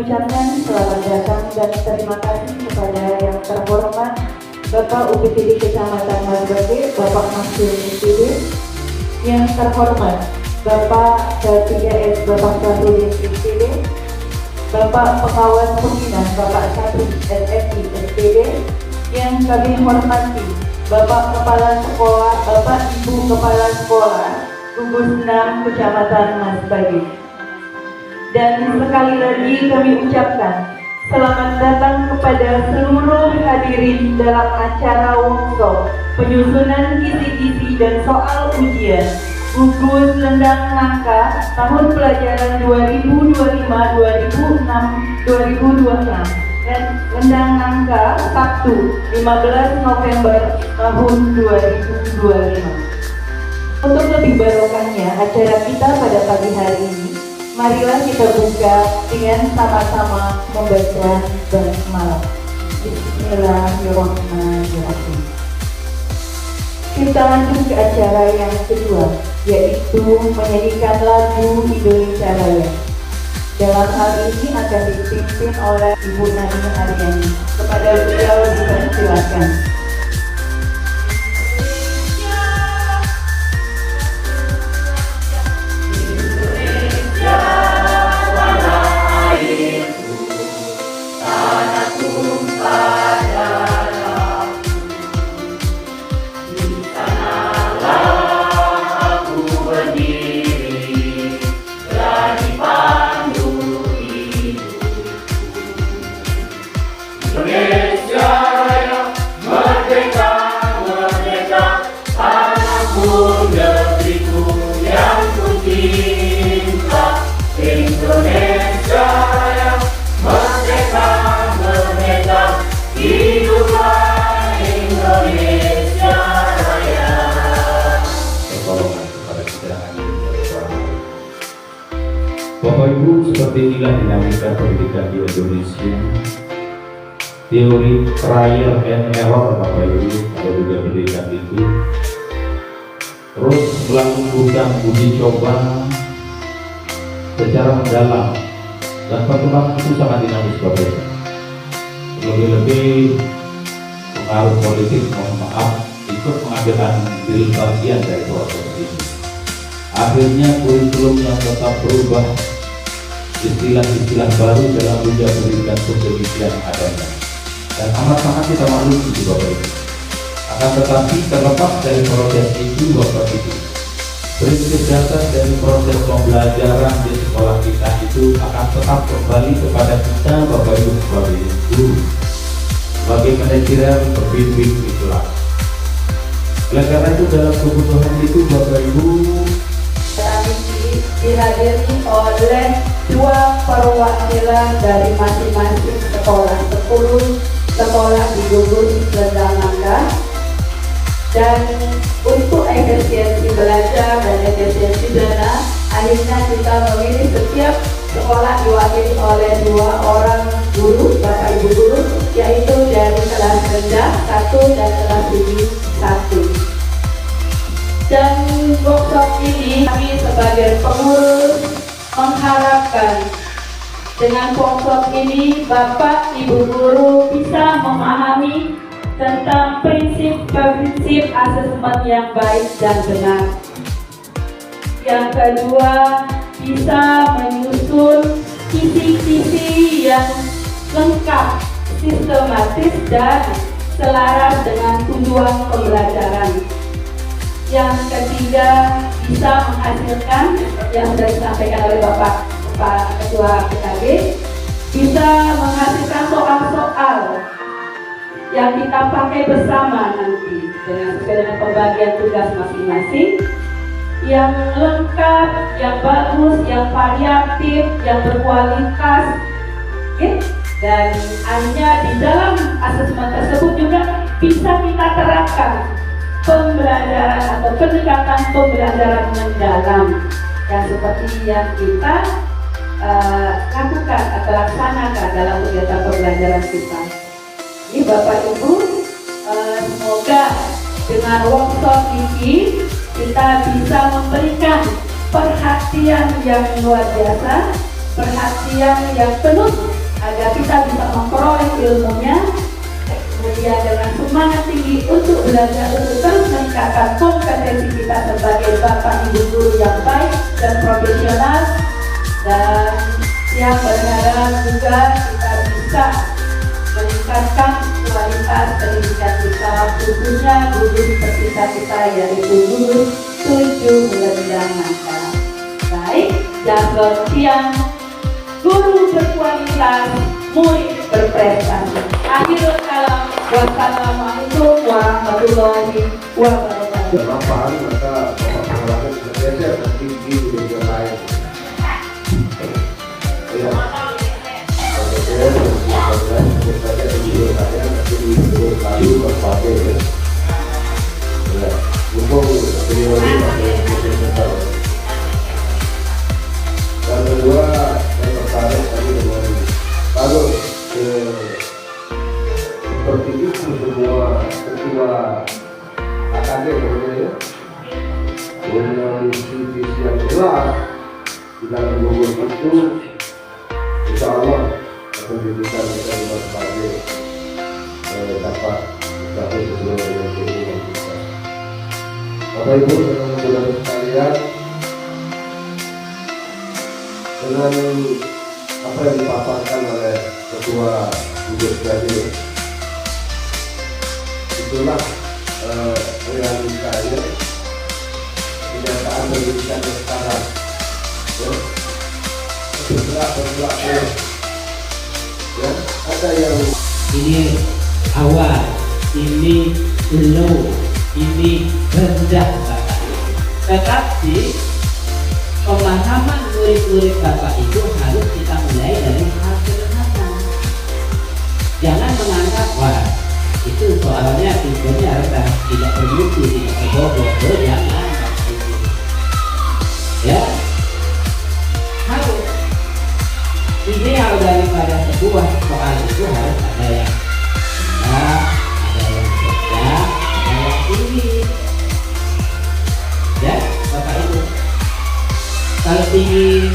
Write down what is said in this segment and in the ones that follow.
mengucapkan selamat datang dan terima kasih kepada yang terhormat Bapak UPTD Kecamatan Margate, Bapak Maksud SPD, yang terhormat Bapak K3S Bapak Sarudin SPD, Bapak Pengawas Pembina Bapak Satu SFI SPD, yang kami hormati Bapak Kepala Sekolah, Bapak Ibu Kepala Sekolah Gugus 6 Kecamatan Masbagi. Dan sekali lagi kami ucapkan selamat datang kepada seluruh hadirin dalam acara workshop penyusunan kisi-kisi dan soal ujian gugus Lendang Nangka tahun pelajaran 2025-2026 dan Lendang Nangka Sabtu 15 November tahun 2025. Untuk lebih barokahnya acara kita pada pagi hari ini, marilah kita buka dengan sama-sama membaca basmalah. Bismillahirrahmanirrahim. Kita lanjut ke acara yang kedua, yaitu menyanyikan lagu Indonesia Raya. Dalam hal ini akan dipimpin oleh Ibu Nani Aryani. Kepada beliau dipersilakan. Bapak Ibu, seperti inilah dinamika pendidikan di Indonesia. Teori trial and error Bapak Ibu kalau juga pendidikan itu terus melakukan uji coba secara mendalam, dan perkembangan itu sangat dinamis Bapak Ibu. Lebih-lebih pengaruh politik, mohon maaf, ikut mengambil andil bagian dari proses ini. Akhirnya kurikulum yang tetap berubah, istilah-istilah baru dalam dunia pendidikan demikian adanya, dan amat sangat kita maklumi di Bapak Ibu. Akan tetapi terlepas dari proses itu Bapak Ibu, prinsip dasar dari proses pembelajaran di sekolah kita itu akan tetap kembali kepada kita Bapak Ibu sebagai guru, sebagai manajer pembimbing di kelas. Oleh karena itu dalam kebutuhan itu Bapak Ibu dihadiri oleh dua perwakilan dari masing-masing sekolah, 10 sekolah di gugus Lendang Nangka. Dan untuk efisiensi belajar dan efisiensi dana, akhirnya kita memilih setiap sekolah diwakili oleh 2 orang guru, Bapak Ibu guru, yaitu dari kelas rendah 1 dan kelas tinggi 1. Dan workshop ini kami sebagai pengurus mengharapkan dengan workshop ini Bapak Ibu guru bisa memahami tentang prinsip-prinsip asesmen yang baik dan benar. Yang kedua, bisa menyusun kisi-kisi yang lengkap, sistematis dan selaras dengan tujuan pembelajaran. Yang ketiga, bisa menghasilkan yang sudah disampaikan oleh Bapak Ketua PKB, bisa menghasilkan soal-soal yang kita pakai bersama nanti dengan pembagian tugas masing-masing, yang lengkap, yang bagus, yang variatif, yang berkualitas, dan hanya di dalam asesmen tersebut juga bisa kita terapkan pembelajaran atau pendekatan pembelajaran mendalam yang seperti yang kita lakukan atau laksanakan dalam kegiatan pembelajaran kita. Ini Bapak Ibu, semoga dengan workshop ini kita bisa memberikan perhatian yang luar biasa, perhatian yang penuh agar kita bisa memperoleh ilmunya, kemudian dengan semangat tinggi untuk belajar, untuk terus meningkatkan kompetensi kita sebagai bapak ibu guru yang baik dan profesional, dan yang berharap juga kita bisa meningkatkan kualitas pendidikan kita, khususnya guru seperti kita yaitu guru 7 bulan masa. Baik, jargon siang, guru berkualitas, murid berprestasi. Akhirul kalam, wassalamualaikum warahmatullahi wabarakatuh. Bermanfaat maka bapak pengelola bergeser ke tinggi di dunia lain. Ya, saya di saya nanti di kayu berbagai. Ya, untuk beliau ini masih besar. Dan kedua, saya tertarik tadi dengan kalau seperti itu semua ketua AKD ya, dengan visi yang jelas di dalam Google itu, insya Allah pendidikan kita juga sebagai dapat mencapai sesuai dengan keinginan kita. Bapak Ibu dan saudara sekalian, dengan apa yang dipaparkan oleh Ketua Gugus tadi, itulah realitanya kenyataan pendidikan yang sekarang. Ya, bergerak ya, ada yang ini awal, ini low, ini rendah Bapak. Tetapi pemahaman murid-murid Bapak itu harus kita mulai dari hal sederhana. Jangan menganggap wah itu soalnya pintunya rendah, tidak bermutu, tidak berbohong, jangan. Ya, harus ideal daripada sebuah soal itu harus ada yang rendah, ada yang sedang, ada yang tinggi. Ya, Bapak Ibu. Kalau tinggi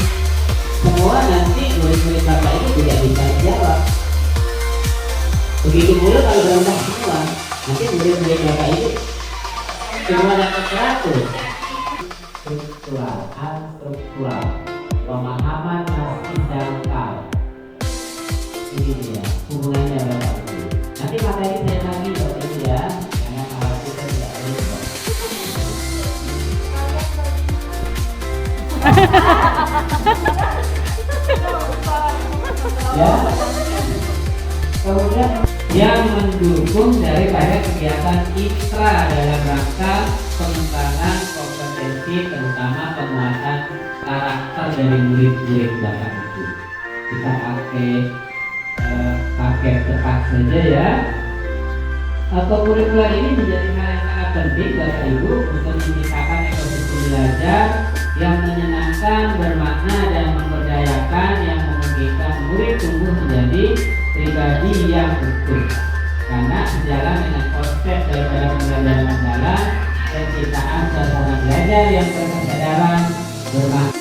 semua nanti murid-murid Bapak itu tidak bisa jawab. Begitu pula kalau rendah semua, nanti murid-murid Bapak itu semua dapat 100. Struktural, pemahaman masih dangkal. Ini dia hubungannya Bapak Ibu. Nanti materi saya lagi Bapak Ibu ya, jangan khawatir tidak lupa. Ya. Kemudian yang mendukung daripada kegiatan ITRA dalam rangka pengembangan kompetensi terutama penguatan karakter dari murid-murid Bapak Ibu. Kita pakai tepat saja ya. Kurikulum ini menjadi hal yang sangat penting Bapak Ibu untuk menciptakan ekosistem belajar yang menyenangkan, bermakna dan memberdayakan, yang memungkinkan murid tumbuh menjadi pribadi yang utuh. Karena sejalan dengan konsep daripada pembelajaran mendalam, penciptaan suasana belajar yang berkesadaran, bermakna